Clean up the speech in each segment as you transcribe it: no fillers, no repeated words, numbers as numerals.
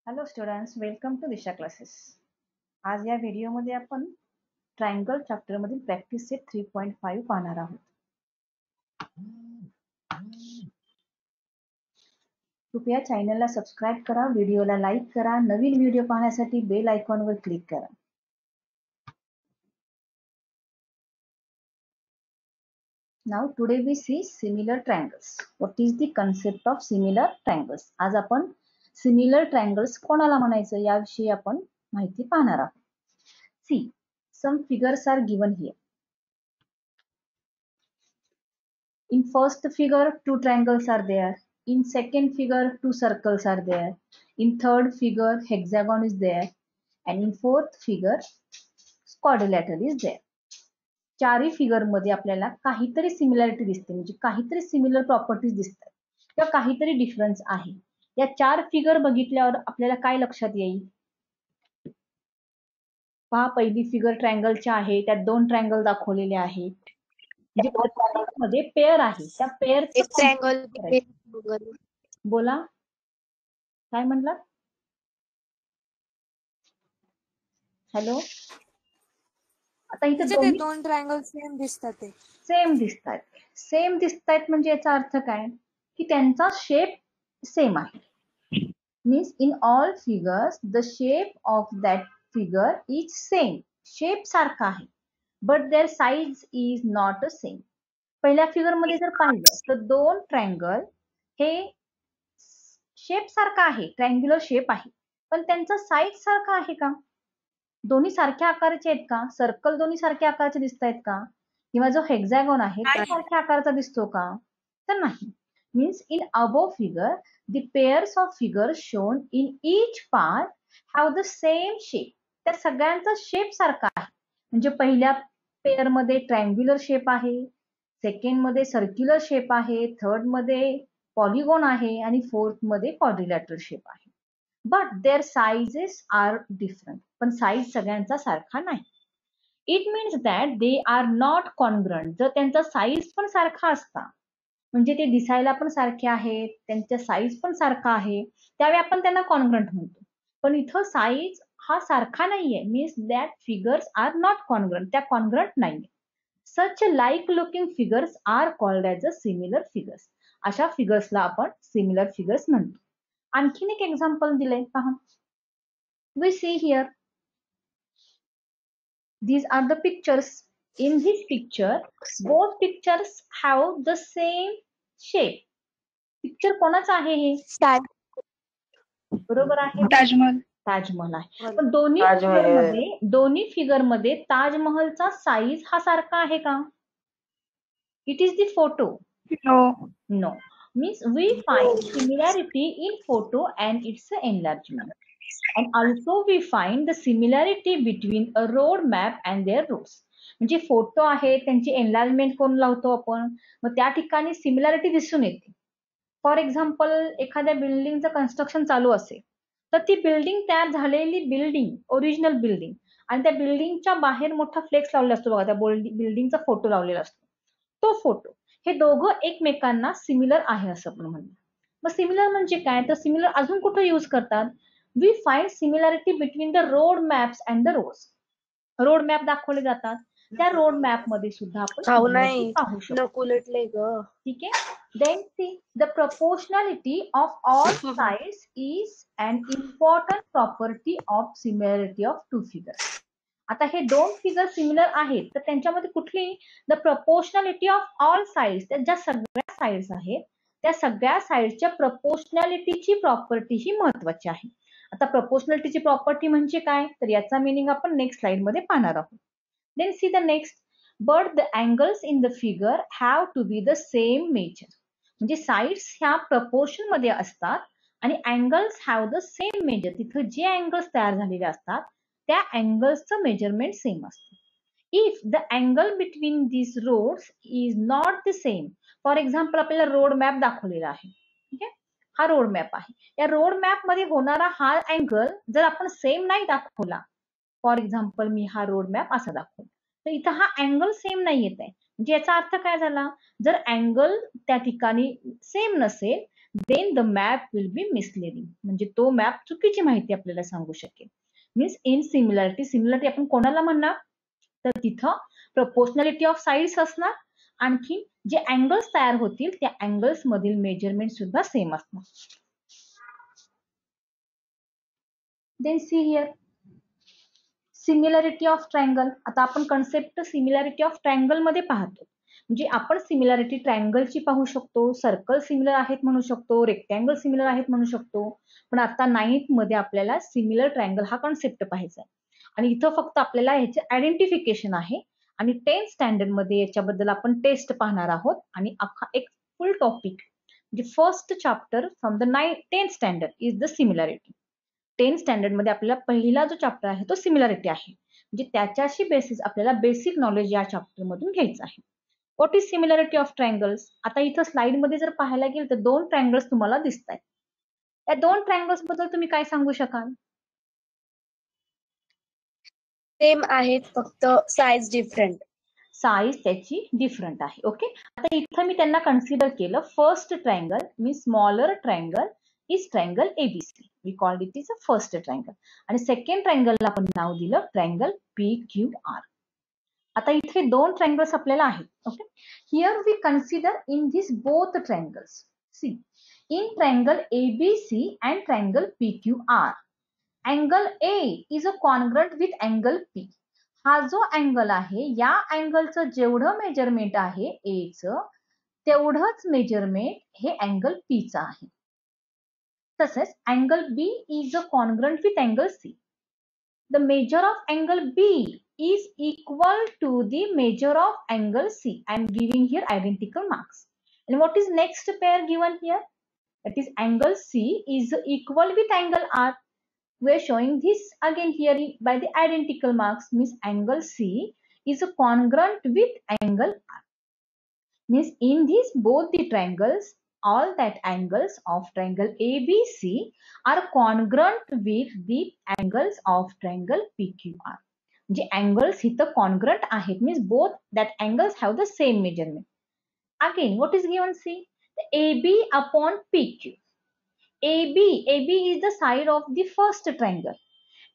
Hello students, welcome to Disha classes. आज या व्हिडिओमध्ये आपण ट्रायंगल चॅप्टर मधील प्रॅक्टिस सेट 3.5 पाहणार आहोत. कृपया चॅनलला सबस्क्राईब करा, व्हिडिओला लाईक करा, नवीन व्हिडिओ पाहण्यासाठी बेल आयकॉनवर क्लिक करा. Now today we see similar triangles. What is the concept of similar triangles? आज आपण similar triangles कोणाला म्हणायचं याविषयी आपण माहिती पाहणार आहोत. See, some figures are given here. In first figure, two triangles are there. In second figure, two circles are there. In third figure, hexagon is there. And in fourth figure, quadrilateral is there. चारही figure मध्ये आपल्याला काहीतरी similarity दिसते, म्हणजे काहीतरी similar properties दिसतात किंवा काहीतरी डिफरन्स आहे. या चार फिगर बघितल्यावर आपल्याला काय लक्षात येईल? पहा, पहिली फिगर ट्रायंगलच्या आहे, त्यात दोन ट्रायंगल दाखवलेले आहेत. म्हणजे प्रत्येकमध्ये पेअर आहे. त्या पेअरचं ट्रायंगल बोला, काय म्हणला? हॅलो, आता इथे दोन ट्रायंगल सेम दिसतात. सेम दिसतात म्हणजे याचा अर्थ काय की त्यांचा शेप सेम आहे. Means in all figures the shape of that figure is same. Shape सारखा आहे, but their size is not a same. पहिल्या फिगर मध्ये जर पाहिलं तर दोन ट्रायंगल हे शेप सारखा आहे, ट्रायंग्युलर शेप आहे, पण त्यांचा साइज सारखा आहे का? दोन्ही सारख्या आकाराचे आहेत का? सर्कल दोन्ही सारख्या आकाराचे दिसत आहेत का? किंवा जो हेक्झॅगॉन आहे तो सारख्या आकाराचा दिसतो का? तर नाही. Means in above figure the pairs of figures shown in each part have the same shape. त्या सगळ्यांचा शेप सारखा आहे. म्हणजे पहिल्या पेअर मध्ये ट्रायंग्युलर शेप आहे, सेकंड मध्ये सर्क्युलर शेप आहे, थर्ड मध्ये पॉलिगॉन आहे आणि फोर्थ मध्ये क्वाड्रिलॅटरल शेप आहे. But their sizes are different. पण साइज सगळ्यांचा सारखा नाही. It means that they are not congruent. जर त्यांचा साइज पण सारखा असता, म्हणजे ते दिसायला पण सारखे आहेत, त्यांचा साइज पण सारखा आहे, त्यावेळी आपण त्यांना कॉन्ग्रंट म्हणतो. पण इथं साइज हा सारखा नाहीये. Means that figures are not congruent. त्या कॉन्ग्रंट नाहीये. Such like looking figures are called as a similar figures. अशा फिगर्सला आपण सिमिलर फिगर्स म्हणतो. आणखीन एक एक्झाम्पल दिलंय पहा. We see here, these are the pictures. In this picture, both pictures have the same shape. Picture कोणाचा आहे हे? बरोबर आहे, ताजमहल आहे. पण दोन्ही फिगर मध्ये ताजमहलचा साईज हा सारखा आहे का? It is the photo. No. Means we find similarity in photo and its enlargement. And also we find the similarity between a road map and their roads. म्हणजे फोटो आहे, त्यांची एनलार्जमेंट करून लावतो आपण, मग त्या ठिकाणी सिमिलॅरिटी दिसून येते. फॉर एक्झाम्पल, एखाद्या बिल्डिंगचं कन्स्ट्रक्शन चालू असेल तर ती बिल्डिंग तयार झालेली बिल्डिंग, ओरिजिनल बिल्डिंग, आणि त्या बिल्डिंगच्या बाहेर मोठा फ्लेक्स लावलेला असतो बघा, त्या बिल्डिंगचा फोटो लावलेला असतो, तो फोटो, हे दोघं एकमेकांना सिमिलर आहे असं आपण म्हणतो. मग सिमिलर म्हणजे काय? तर सिमिलर अजून कुठे यूज करतात? We find similarity between the road maps and the roads. Road map दाखवले जातात, त्या रोड मॅप मध्ये सुद्धा आपण पाहू शकतो. ठीक आहे. Then see, the proportionality of all sides is an important property of similarity of two figures. आता हे दोन फिगर सिमिलर आहेत, तर त्यांच्यामध्ये कुठली? The proportionality of all sides. ज्या सगळ्या साइड्स आहेत त्या सगळ्या साइड्सच्या प्रपोर्शनॅलिटीची प्रॉपर्टी ही महत्वाची आहे. आता प्रपोर्शनॅलिटीची प्रॉपर्टी म्हणजे काय, तर याचा मिनिंग आपण नेक्स्ट स्लाइड मध्ये पाहणार आहोत. Then see the next. But the angles in the figure have to be the same measure. म्हणजे साइड्स ह्या प्रपोर्शन मध्ये असतात आणि angles have the same measure. तिथं जे अँगल्स तयार झालेले असतात त्या अँगल्सचं मेजरमेंट सेम असतं. If the angle between this roads is not the same. For example, आपल्याला रोड मॅप दाखवलेला आहे, ठीक आहे, हा रोड मॅप आहे. या रोड मॅप मध्ये होणारा हा अँगल जर आपण सेम नाही दाखवला, फॉर एक्झाम्पल मी हा रोड मॅप असा दाखवला, तर इथं हा अँगल सेम नाही येत आहे. म्हणजे याचा अर्थ काय झाला? जर अँगल त्या ठिकाणी सेम नसेल then the map will be misleading. म्हणजे तो मॅप चुकीची माहिती आपल्याला सांगू शकेल. मीन्स इन सिमिलरिटी आपण कोणाला म्हणणार, तर तिथं प्रपोर्शनॅलिटी ऑफ साइड्स असणार, आणखी जे अँगल्स तयार होतील त्या अँगल्स मधील मेजरमेंट सुद्धा सेम असणार. Then see here similarity of triangle. आता आपण कन्सेप्ट सिमिलरिटी ऑफ ट्रायंगल मध्ये पाहतो. म्हणजे आपण सिमिलरिटी ट्रायंगलची पाहू शकतो, सर्कल सिमिलर आहेत म्हणू शकतो, रेक्टँगल सिमिलर आहेत म्हणू शकतो, पण आता 9th मध्ये आपल्याला सिमिलर ट्रायंगल हा कॉन्सेप्ट पाहायचा आहे. आणि इथं फक्त आपल्याला ह्याचे आयडेंटिफिकेशन आहे. आणि 10th स्टँडर्ड मध्ये याच्याबद्दल आपण टेस्ट पाहणार आहोत. आणि अख्खा एक फुल टॉपिक म्हणजे first chapter from the 10th standard is the similarity. 10th standard मध्ये आपल्याला पहिला जो चॅप्टर आहे तो सिमिलरिटी आहे. म्हणजे त्याच्याशी बेसिस आपल्याला बेसिक नॉलेज या चॅप्टर मधून घ्यायचं आहे. What is similarity of triangles. आता इथं स्लाइड मध्ये जर पाहायला गेलं तर 2 ट्रायंगल्स तुम्हाला दिसत आहेत. या 2 ट्रायंगल्स बद्दल तुम्ही काय सांगू शकाल. सेम आहेत, फक्त साइज डिफरंट. साइज त्याची डिफरंट आहे. ओके, आता इथं मी त्यांना कन्सिडर केलं. फर्स्ट ट्रायंगल मी smaller triangle is triangle ABC. We called it is a first triangle. आणि सेकंड ट्रायंगलला आपण नाव दिलं ट्रायंगल PQR. आता इथे 2 ट्रायंगल्स आपल्याला आहेत. Okay, here we consider in this both triangles. See, in triangle ABC and triangle PQR, angle A is a congruent with angle P. हा जो अँगल आहे या अँगलचं जेवढं मेजरमेंट आहे A चं तेवढंच मेजरमेंट हे अँगल P चं आहे. तसेच angle B is a congruent with angle C. The measure of angle B is equal to the measure of angle C. I am giving here identical marks. And what is next pair given here? That is angle C is equal with angle R. We are showing this again here by the identical marks. Means angle C is congruent with angle R. Means in these both the triangles, all that angles of triangle ABC are congruent with the angles of triangle PQR. म्हणजे angles इथं congruent आहेत, means both that angles have the same measurement. Again, what is given? See, the AB upon PQ. AB is the side of the first triangle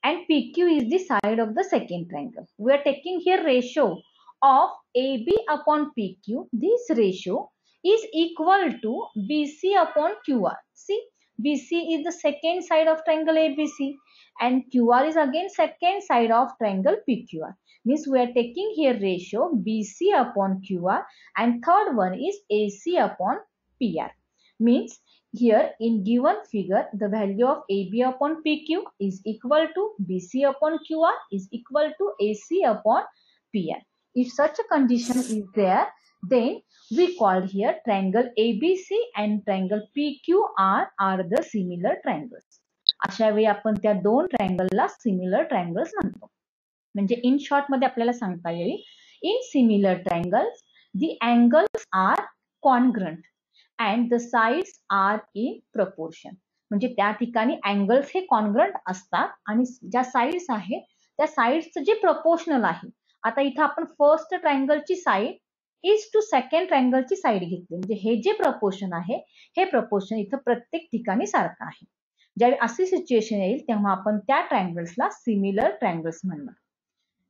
and PQ is the side of the second triangle. We are taking here ratio of AB upon PQ. This ratio is equal to BC upon QR. See, BC is the second side of triangle ABC and QR is again second side of triangle PQR. Means we are taking here ratio BC upon QR and third one is AC upon PR. Means here in given figure the value of AB upon PQ is equal to BC upon QR is equal to AC upon PR. If such a condition is there, then we call here triangle ABC and triangle PQR are the similar triangles. अशा वेळी आपण त्या 2 ट्रायंगलला similar triangles म्हणतो. म्हणजे in short मध्ये आपल्याला सांगता येईल, in similar triangles the angles are congruent and the sides are in proportion. म्हणजे त्या ठिकाणी अँगल्स हे कॉन्ग्रंट असतात आणि ज्या साइड्स आहेत त्या साइड्सचं जे प्रपोर्शनल आहे. आता इथं आपण फर्स्ट ट्रायंगलची साइड इज टू सेकंड ट्रायंगलची साइड घेतली, म्हणजे हे जे प्रपोर्शन आहे हे प्रपोर्शन इथं प्रत्येक ठिकाणी सारखं आहे. ज्यावेळी अशी सिच्युएशन येईल तेव्हा आपण त्या ट्रायंगल्सला सिमिलर ट्रायंगल्स म्हणणार.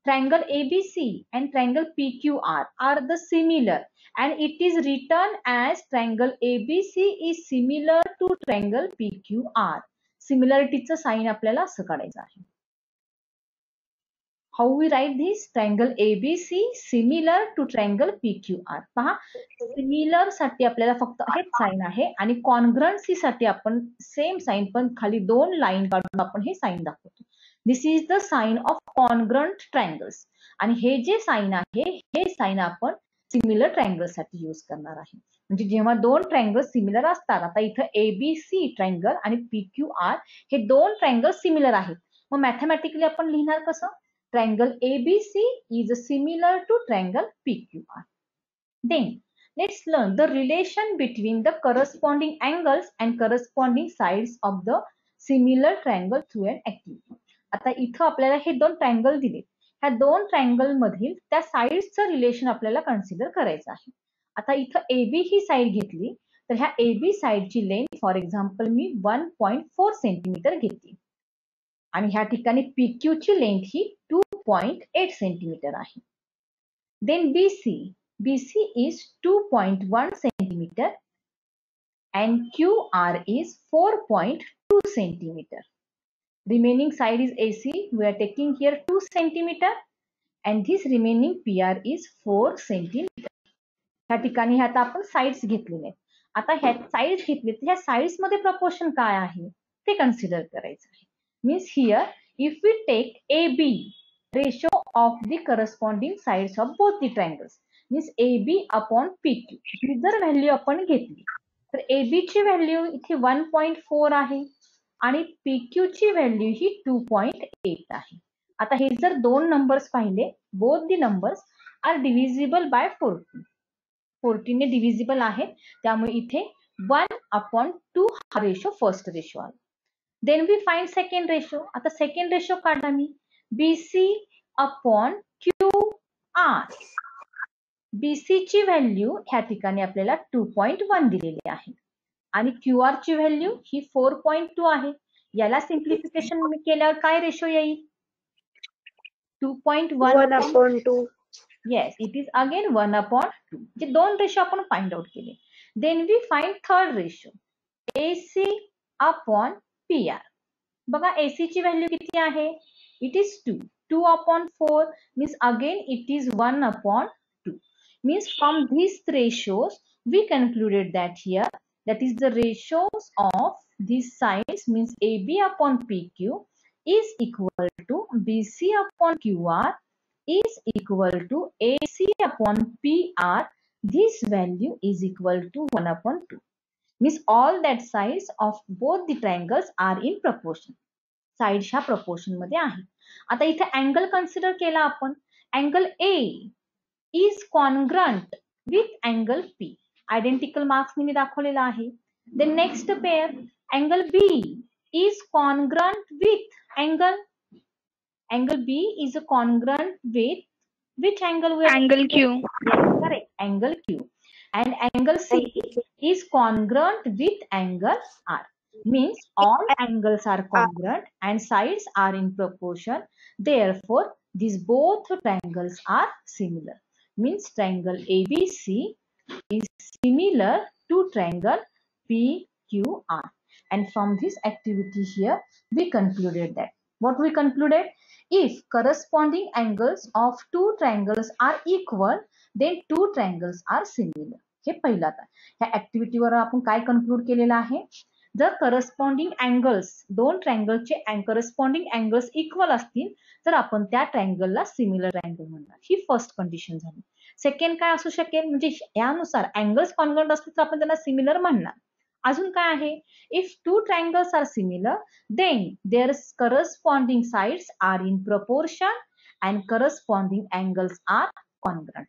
Triangle ABC and triangle PQR are the similar and it is written as triangle ABC is similar to triangle PQR. Similarityचं साइन आपल्याला असं काढायचं आहे. How we write this? Triangle ABC similar to triangle PQR. पहा, similar साठी आपल्याला फक्त हेच साइन आहे आणि कॉन्ग्रन्सी साठी आपण सेम साइन पण खाली 2 लाईन काढून आपण हे साइन दाखवतो. This is the sign of congruent triangles. आणि हे जे साइन आहे हे साइन आपण सिमिलर ट्रायंगल साठी यूज करणार आहे. म्हणजे जेव्हा 2 ट्रायंगल सिमिलर असतात, आता इथं ABC ट्रायंगल आणि PQR हे 2 ट्रायंगल सिमिलर आहेत, मग मॅथमॅटिकली आपण लिहिणार कसं? Triangle ABC is similar to triangle PQR. Then let's learn the relation between the corresponding angles and corresponding sides of the similar triangle through an activity. आता इथं आपल्याला हे 2 ट्रायंगल दिले, ह्या 2 ट्रायंगल मधील त्या साइड्सचं रिलेशन आपल्याला कन्सिडर करायचं आहे. आता इथं AB ही साइड घेतली तर ह्या AB साइडची लेंथ फॉर एक्झाम्पल मी 1.4 सेंटीमीटर घेतली आणि ह्या ठिकाणी PQ ची लेंथ ही 2.8 सेंटीमीटर आहे. Then BC is 2.1 centimeter and QR is 4.2 centimeter. Remaining side is AC. We are taking here 2 centimeter and this remaining PR is 4 centimeter. ह्या ठिकाणी आता आपण साइड्स घेतलेले आहेत. आता ह्या साइड्स घेतले तर ह्या साइड्स मध्ये प्रपोर्शन काय आहे ते कन्सिडर करायचं आहे. Means here if we take AB ratio of the corresponding sides of both the triangles means AB upon PQ ही जर व्हॅल्यू आपण घेतली तर AB ची व्हॅल्यू इथे 1.4 आहे आणि PQ ची व्हॅल्यू ही 2.8 आहे. आता हे जर दोन नंबर्स पाहिले both the numbers are divisible by 14. 14 ने डिव्हिजिबल आहे त्यामुळे इथे 1/2 हा रेशो फर्स्ट रेशो आला. Then we find second ratio. आता सेकंड रेशो काढा मी BC upon QR. BC ची व्हॅल्यू ह्या ठिकाणी आपल्याला 2.1 दिलेली आहे आणि QR ची व्हॅल्यू ही 4.2 आहे. याला सिम्प्लिफिकेशन केल्यावर काय रेशो येईल 1/2. Yes it is again 1/2. जे दोन रेशो आपण फाइंड आउट केले. Then we find third ratio AC upon PR. बघा AC ची व्हॅल्यू किती आहे it is 2. 2/4 means again it is 1/2. Means from these ratios we concluded that here that is the ratios of these sides means AB upon PQ is equal to BC upon QR is equal to AC upon PR. This value is equal to 1/2. Means all that sides of both the triangles are in proportion. Sides ह्या proportion मध्ये आहे. आता इथे angle consider केला आपण. Angle A is congruent with angle P. Identical marks मी दाखवलेला आहे. Then next pair angle B is congruent with angle B is congruent with which angle we are Angle Q. Yes, correct. Angle Q. And angle C is congruent with angle R. Means all angles are congruent and sides are in proportion. Therefore, these both triangles are similar. Means triangle ABC is similar to triangle PQR. And from this activity here, we concluded that. What we concluded? If corresponding angles of two triangles are equal, then two triangles are similar. हे पहिलं. आता ह्या ऍक्टिव्हिटीवर आपण काय conclude केलेलं आहे जर corresponding angles दोन ट्रायंगलचे करस्पॉन्डिंग अँगल्स इक्वल असतील तर आपण त्या ट्रायंगलला सिमिलर ट्रायंगल म्हणणार. ही फर्स्ट कंडिशन झाली. सेकंड काय असू शकेल म्हणजे यानुसार अँगल्स कॉन्ग्रुएंट असतील तर आपण त्यांना सिमिलर म्हणणार. अजून काय आहे if two triangles are similar then their corresponding sides are in proportion and corresponding angles are congruent.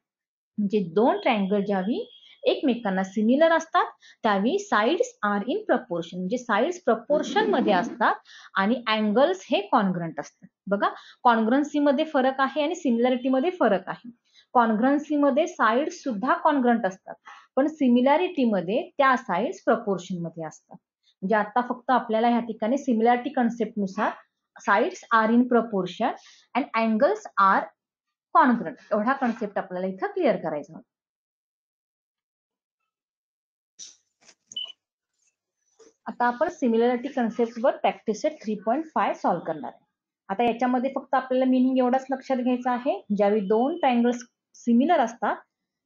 म्हणजे दोन ट्रायंगल ज्यावेळी एकमेकांना सिमिलर असतात त्यावेळी साइड्स आर इन प्रपोर्शन म्हणजे साइड्स प्रपोर्शन मध्ये असतात आणि अँगल्स हे कॉन्ग्रुएंट असतात. बघा कॉन्ग्रुएन्सी मध्ये फरक आहे आणि सिमिलॅरिटी मध्ये फरक आहे. कॉन्ग्रुएन्सी मध्ये साइड्स सुद्धा कॉन्ग्रुएंट असतात पण सिमिलॅरिटी मध्ये त्या साइड्स प्रपोर्शन मध्ये असतात. म्हणजे आता फक्त आपल्याला ह्या ठिकाणी सिमिलॅरिटी कन्सेप्ट नुसार sides are in proportion and angles are congruent एवढा कन्सेप्ट आपल्याला इथं क्लिअर करायचा होता. आता आपण सिमिलॅरिटी कन्सेप्ट वर प्रॅक्टिस सेट 3.5 सॉल्व्ह करणार आहे. आता याच्यामध्ये फक्त आपल्याला मीनिंग एवढाच लक्षात घ्यायचं आहे ज्यावेळी दोन ट्रायंगल्स सिमिलर असतात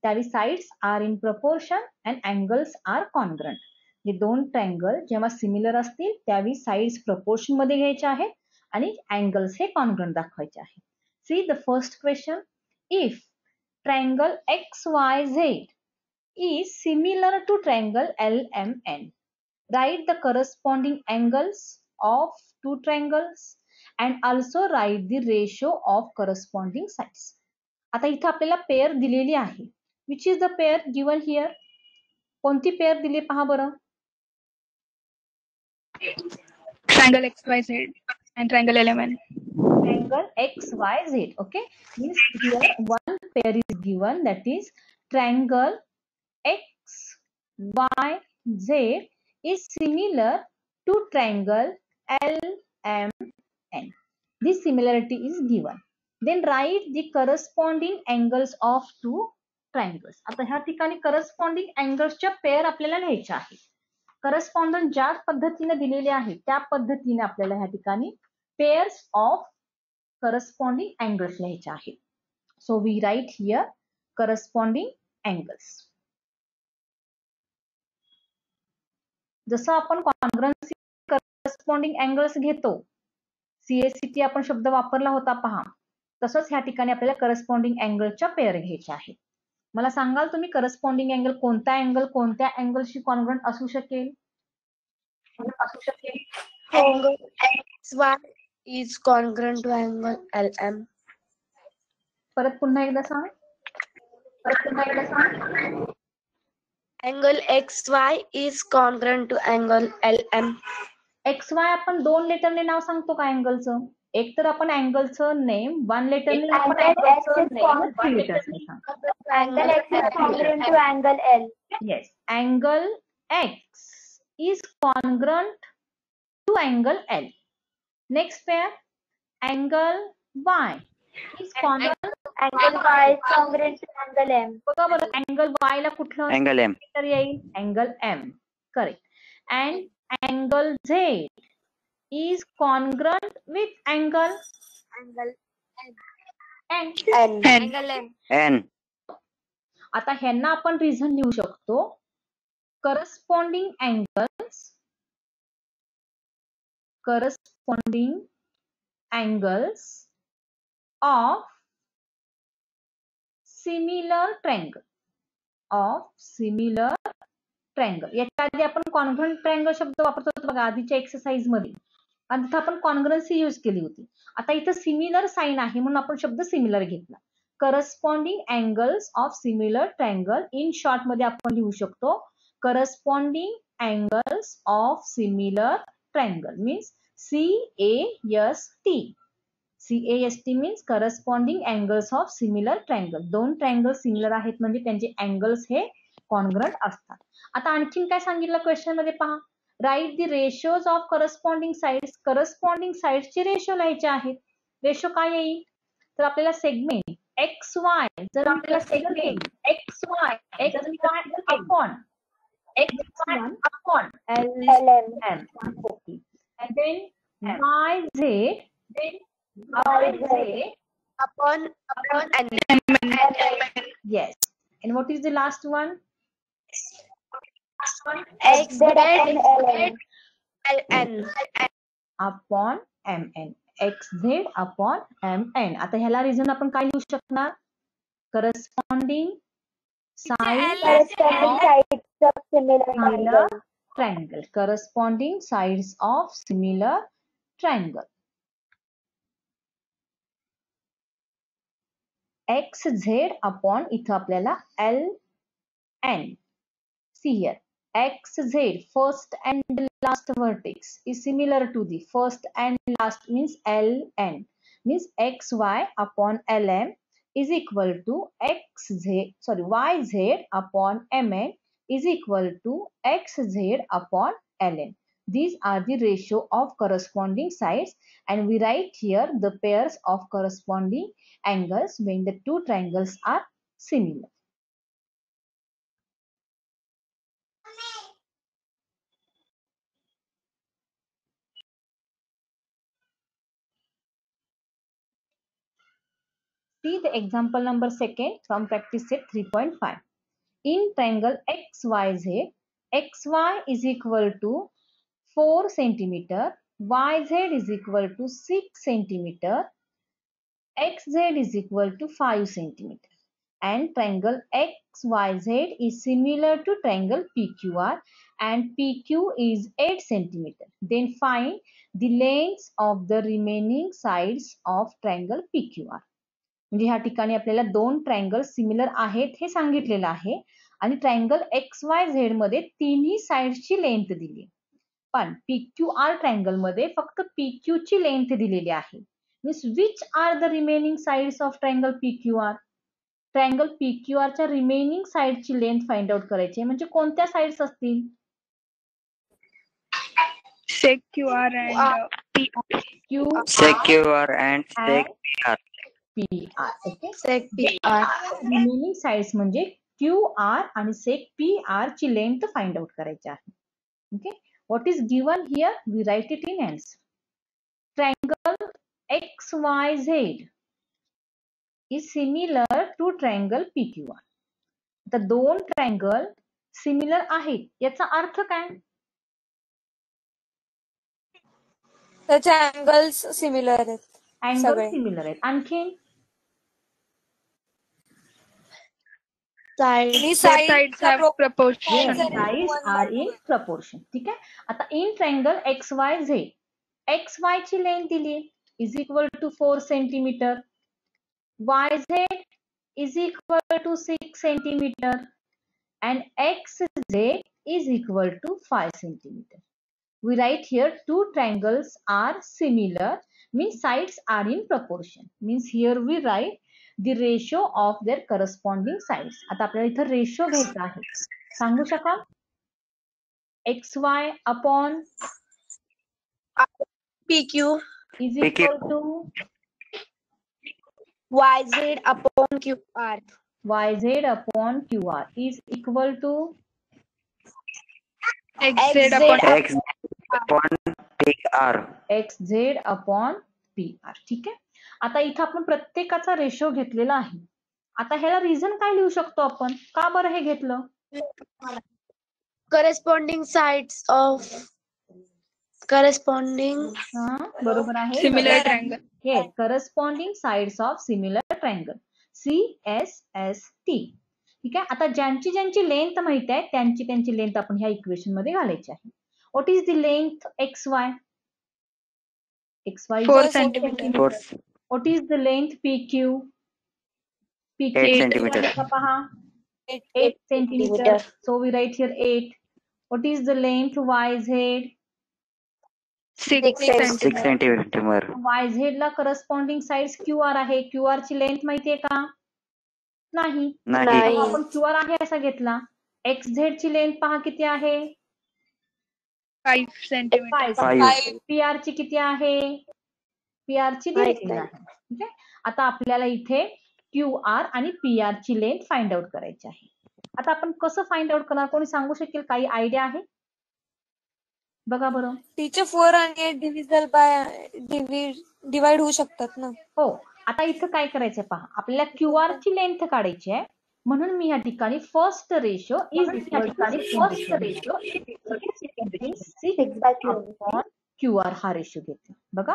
त्यावेळी sides are in proportion and angles are congruent. हे दोन ट्रायंगल जेव्हा सिमिलर असतील त्यावेळी साइड्स प्रपोर्शन मध्ये घ्यायचे आहेत आणि अँगल्स हे कॉन्ग्रुएंट दाखवायचे आहे. See the first question if triangle XYZ is similar to triangle LMN. Write the corresponding angles of two triangles and also write the ratio of corresponding sides. आता इथे आपल्याला पेअर दिलेली आहे. Which is the pair given here? कोणती pair दिली पहा बरं. Triangle XYZ and triangle LMN. Triangle XYZ. Okay. Means here one pair is given that is triangle XYZ. Z is similar to triangle LMN. This similarity is given. Then write the corresponding angles of two triangles. आता ह्या ठिकाणी corresponding angles pair आपल्याला लिहायच्या आहेत. Correspondent ज्या पद्धतीने दिलेले आहे त्या पद्धतीने आपल्याला ह्या ठिकाणी पेअर्स ऑफ करस्पॉन्डिंग अँगल्स लिहायचे आहेत. So we write here corresponding angles. जसं आपण कॉन्ग्रन्सी करस्पॉन्डिंग अँगल्स घेतो, CSCT आपण शब्द वापरला होता पहा, तसंच ह्या ठिकाणी आपल्याला करस्पॉन्डिंग अँगलच्या पेअर घ्यायच्या आहेत. मला सांगाल तुम्ही करस्पॉन्डिंग अँगल कोणता अँगल कोणत्या अँगलशी कॉन्ग्रंट असू शकेल? Angle XY is congruent to angle LM. परत पुन्हा एकदा सांग. Angle XY is congruent to angle LM. XY आपण दोन लेटरने नाव सांगतो का अँगलचं? एक तर आपण अँगलचं नेम वन लेटरने Angle X is congruent to angle L. Yes, angle X is congruent to angle L. Next pair, angle Y is congruent. Angle Y is congruent to angle M. बघा बरं, angle Y ला कुठलं Angle M. Letter येईल? Angle M. Correct. And angle Z is congruent with angle N. Angle M. N. आता ह्यांना आपण reason लिहू शकतो. Corresponding angles of similar triangle. याच्या आधी आपण कॉन्ग्रंट ट्रँगल शब्द वापरत होतो बघा आधीच्या एक्सरसाइज मध्ये, आणि तिथे आपण कॉन्ग्रन्सी यूज केली होती. आता इथं सिमिलर साइन आहे म्हणून आपण शब्द सिमिलर घेतला. Corresponding angles of similar triangle, in short मध्ये आपण लिहू शकतो corresponding angles of similar triangle means CAST. CAST means corresponding angles of similar triangle. दोन ट्रँगल सिमिलर आहेत म्हणजे त्यांचे अँगल्स हे कॉन्ग्रंट असतात. आता आणखीन काय सांगितलं क्वेश्चन मध्ये पहा, write the ratios of corresponding sides. Corresponding साइड्सचे रेशो लिहायचे आहेत. रेशो काय येईल तर आपल्याला सेगमेंट XY जर आपल्याला segment XY upon LM. Okay. And then YZ Upon N. Yes. And what is the last one? XZ LN. Upon MN. XZ upon MN. आता ह्याला रिझन आपण काय लिहू शकणार? Corresponding sides of similar triangle. Corresponding sides of similar triangle. XZ upon इथं आपल्याला LN. See here, XZ first and last vertex is similar to the first and last means LN. Means XY upon LM is equal to YZ upon MN is equal to XZ upon LN. These are the ratio of corresponding sides, and we write here the pairs of corresponding angles when the two triangles are similar. See the example number 2 from practice set 3.5. In triangle XYZ, XY is equal to 4 centimeter, YZ is equal to 6 centimeter, XZ is equal to 5 centimeter. And triangle XYZ is similar to triangle PQR and PQ is 8 centimeter. Then find the lengths of the remaining sides of triangle PQR. म्हणजे ह्या ठिकाणी आपल्याला दोन triangle similar आहेत हे सांगितलेलं आहे आणि ट्रायंगल XYZ मध्ये तिन्ही साइड्सची लेंथ दिली, पण PQR ट्रायंगल मध्ये फक्त PQ ची लेंथ दिलेली आहे. Means which are the remaining sides of triangle PQR. Triangle PQR च्या रिमेनिंग साइडची लेंथ फाइंड आउट करायची म्हणजे कोणत्या साइड्स असतील sec QR and PR. Sec QR and sec PR. PR. Okay, sec PR. Remaining sides म्हणजे QR आणि sec PR ची length find out करायची आहे. Okay, what is given here we write it in answer. Triangle XYZ is similar to triangle PQR. आता दोन triangle similar आहेत याचा अर्थ काय? त्याचे अँगल्स सिमिलर आहेत. अँगल सिमिलर आहेत. आणखीन Sides have proportion. sides are in proportion. ठीक आहे. आता इन ट्रायंगल XYZ XY ची लेंथ दिली is equal to 4 centimetre, YZ is equal to 6 centimeter and XZ is equal to 5 centimeter. We write here two triangles are similar means sides are in proportion. Means here we write the ratio of their corresponding sides. आता आपल्याला इथं ratio घ्यायचा आहे. सांगू शकाल? XY upon PQ is equal to YZ upon QR. YZ upon QR is equal to XZ upon PR. XZ upon PR. ठीक आहे. आता इथं आपण प्रत्येकाचा रेशो घेतलेला आहे. आता ह्याला रिझन काय लिहू शकतो आपण? का बरं हे घेतलं? Corresponding sides of corresponding. बरोबर आहे. similar triangle. Yes, corresponding sides of similar triangle. CSST. ठीक आहे. आता ज्यांची ज्यांची लेंथ माहिती आहे त्यांची लेंथ आपण ह्या इक्वेशन मध्ये घालायची आहे. What is the length XY? XY 4 centimeter. What is the length PQ? PQ 8 centimeter. पहा 8 centimeter. So we write here 8. What is the length YZ? 6 centimeter. YZ ला corresponding sides QR आहे. QR ची length माहितीये का? नाही. आपण QR आहे असा घेतला. XZ ची लेंथ पहा किती आहे? 5 centimeter. 5. PR ची किती आहे? PR ची दिलेली आहे. ठीक आहे. आता आपल्याला इथे QR आणि PR ची लेंथ फाइंड आउट करायची आहे. आता आपण कसं फाइंड आउट करणार? कोणी सांगू शकेल? काही आयडिया आहे? बघा बरं. टीचर 4 आणि 8 डिवाइड होऊ शकतात ना. हो. आता इथं काय करायचंय पहा, आपल्याला QR ची लेंथ काढायची आहे. म्हणून मी या ठिकाणी फर्स्ट रेशो इज QR हा रेशो घेतला. बघा,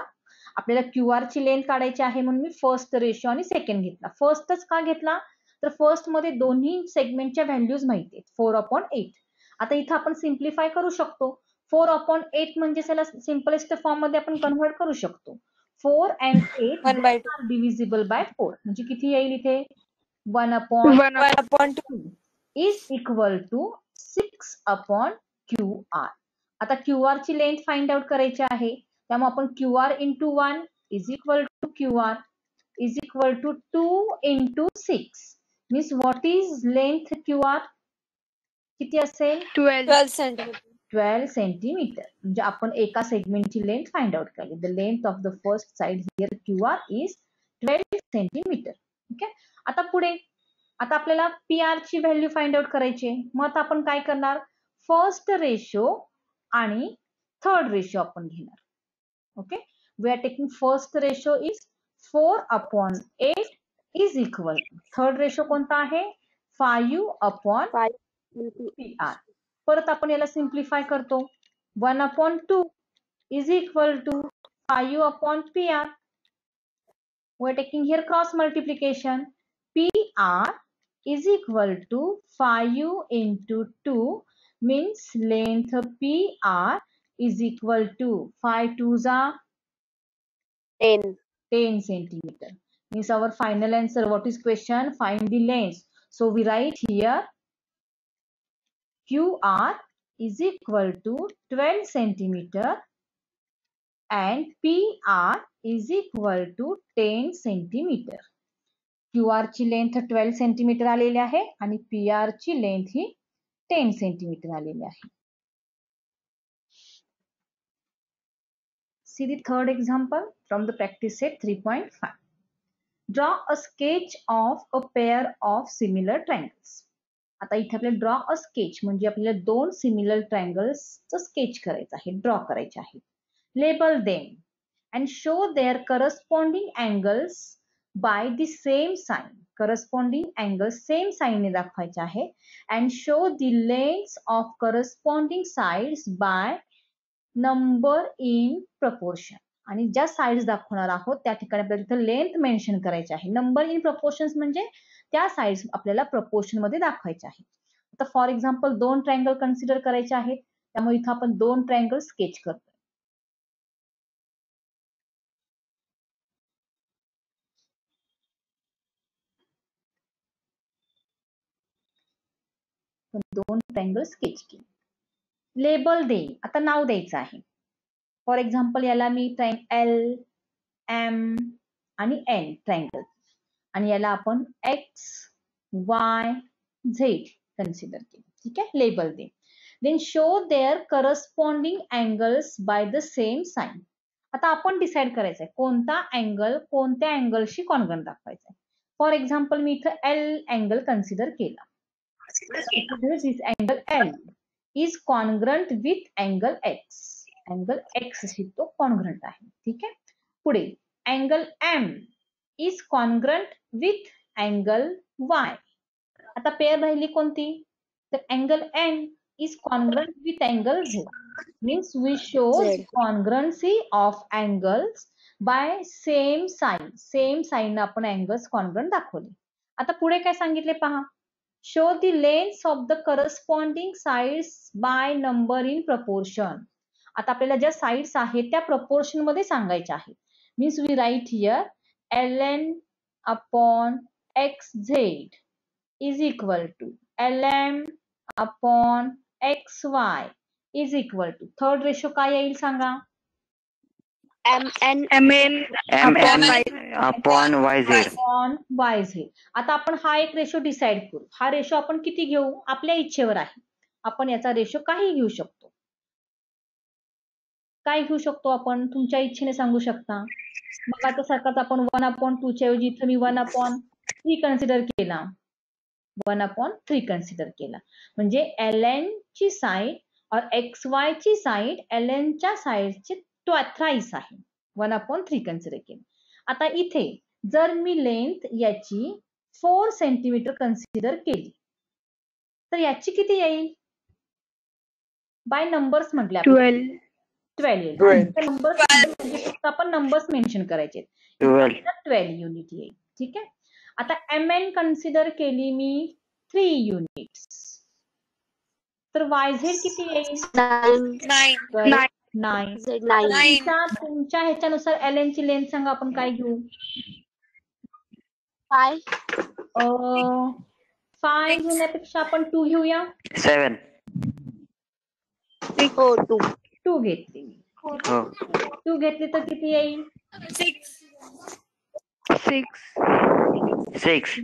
आपल्याला QR ची लेंथ काढायची आहे म्हणून मी फर्स्ट रेशो आणि सेकंड घेतला. फर्स्टच का घेतला? तर फर्स्ट मध्ये दोन्ही सेगमेंटच्या व्हॅल्यूज माहिती आहेत. 4/8. आता इथं आपण सिम्प्लिफाय करू शकतो. 4/8 म्हणजे त्याला सिम्पलेस्ट फॉर्म मध्ये आपण कन्व्हर्ट करू शकतो. 4 and 8 are divisible by 4. म्हणजे किती येईल इथे? 1/2 is equal to 6/QR. आता QR ची लेंथ फाइंड आउट करायची आहे. त्यामुळे आपण QR into 1 is equal to QR is equal to 2 into 6. Means what is length QR? किती असेल? 12 centimeter. 12 सेंटीमीटर. म्हणजे आपण एका सेगमेंटची लेंथ फाइंड आउट केली. The length of the first side here QR is 12 centimetre. ठीक आहे. आता पुढे आता आपल्याला PR ची व्हॅल्यू फाइंड आउट करायची आहे. मग आता आपण काय करणार? फर्स्ट रेशो आणि थर्ड रेशो आपण घेणार. Okay, we are taking first ratio is 4/8 is equal. Third ratio कोणता आहे? 5/PR. परत आपण याला सिम्प्लिफाय करतो. 1/2 is equal to 5/PR. We are taking here cross multiplication. PR is equal to 5 into 2 means length PR is equal to 5 2s are 10 centimeter. Means our final answer. What is question? Find the length. So we write here QR is equal to 12 centimeter and PR is equal to 10 centimeter. QR ची length 12 centimetre आलेली आहे आणि PR ची length ही 10 centimetre आलेली आहे. See the third example from the practice set 3.5. Draw a sketch of a pair of similar triangles. आता इथे आपल्याला ड्रॉ अ स्केच म्हणजे आपल्याला दोन सिमिलर ट्रायंगल्सचं स्केच करायचं आहे, ड्रॉ करायचे आहे. Label them and show their corresponding angles by the same sign. Corresponding angle same साइनने दाखवायचे आहे. And show the lengths of corresponding sides by number in proportion. आणि ज्या साइड्स दाखवणार आहोत त्या ठिकाणी आपल्याला तिथे लेंथ मेन्शन करायची आहे. नंबर इन प्रपोर्शन्स म्हणजे त्या साइड्स आपल्याला प्रपोर्शन मध्ये दाखवायचे आहे. आता फॉर एक्झाम्पल दोन ट्रायंगल कन्सिडर करायचे आहेत, त्यामुळे इथं आपण दोन ट्रायंगल स्केच करतो. दोन ट्रायंगल स्केच केले. लेबल दे, आता नाव द्यायचं आहे. फॉर एक्झाम्पल याला मी एल, एम आणि एन ट्रायंगल आणि याला आपण एक्स, वाय, झेड कन्सिडर केले. ठीक आहे, लेबल दे. Then show their corresponding angles by the same sign. आता आपण डिसाइड करायचंय कोणता अँगल कोणत्या अँगलशी कॉन्ग्रंट दाखवायचा आहे. फॉर एक्झाम्पल मी इथं एल अँगल कन्सिडर केला. This angle L is congruent with angle X. Angle X शी तो कॉन्ग्रंट आहे. ठीक आहे, पुढे angle M is congruent with angle Y. आता पेअर राहिली कोणती, तर angle N is congruent with angle Z. Means we show congruency of angles by same sign. Same sign आपण अँगल्स कॉन्ग्रंट दाखवले. आता पुढे काय सांगितले पहा. Show the lengths of the corresponding sides by number in proportion. आता आपल्याला ज्या साइड्स आहेत त्या प्रपोर्शन मध्ये सांगायच्या आहेत. Means we write here ln upon xz is equal to lm upon xy is equal to. Third ratio काय येईल सांगा. mn upon yz. आता आपण हा एक रेशो डिसाइड करू. हा रेशो आपण किती घेऊ आपल्या इच्छेवर आहे. आपण याचा रेशो काही घेऊ शकतो. काय घेऊ शकतो आपण तुमच्या इच्छेने सांगू शकता. मग आता सारखाच आपण 1/2 च्या ऐवजी इथं मी 1/3 कन्सिडर केला. 1/3 कन्सिडर केला म्हणजे ln ची साइड और xy ची साइड ln च्या साइडचे थ्राइस आहे. 1/3 कन्सिडर केलं. आता इथे जर मी लेंथ याची 4 सेंटीमीटर कन्सिडर केली तर याची किती येईल. बाय नंबर्स म्हटले 12 येईल. फक्त आपण नंबर्स मेन्शन करायचे. 12 युनिट येईल. ठीक आहे, आता mn कन्सिडर केली मी 3 युनिट्स तर yz किती येईल 9. तुमच्या ह्याच्यानुसार ln ची लेंथ सांगा आपण काय घेऊ. 5 घेण्यापेक्षा आपण 2 घेऊया. 7. 2 घेतली. 2 घेतली तर किती येईल 6.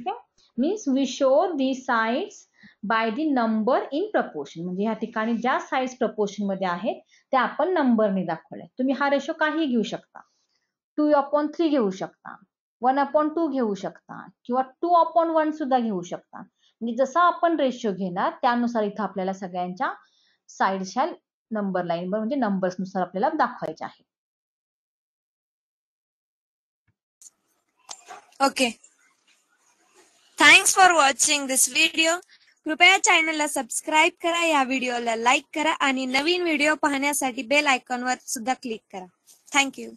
Means we show the sides by the number in proportion. म्हणजे ह्या ठिकाणी ज्या साइड्स प्रपोर्शन मध्ये आहेत त्या आपण नंबरने दाखवल्या. तुम्ही हा रेशो काही घेऊ शकता. 2/3 घेऊ शकता, 1/2 घेऊ शकता किंवा 2/1 सुद्धा घेऊ शकता. म्हणजे जसा आपण रेशो घेणार त्यानुसार इथं आपल्याला सगळ्यांच्या साइड्सच्या नंबर लाईन म्हणजे नंबर्स नुसार आपल्याला दाखवायचे आहे. Okay, thanks for watching this video. कृपया चॅनलला सबस्क्राईब करा, या व्हिडिओला लाईक करा आणि नवीन व्हिडिओ पाहण्यासाठी बेल आयकॉनवर सुद्धा क्लिक करा. थँक्यू.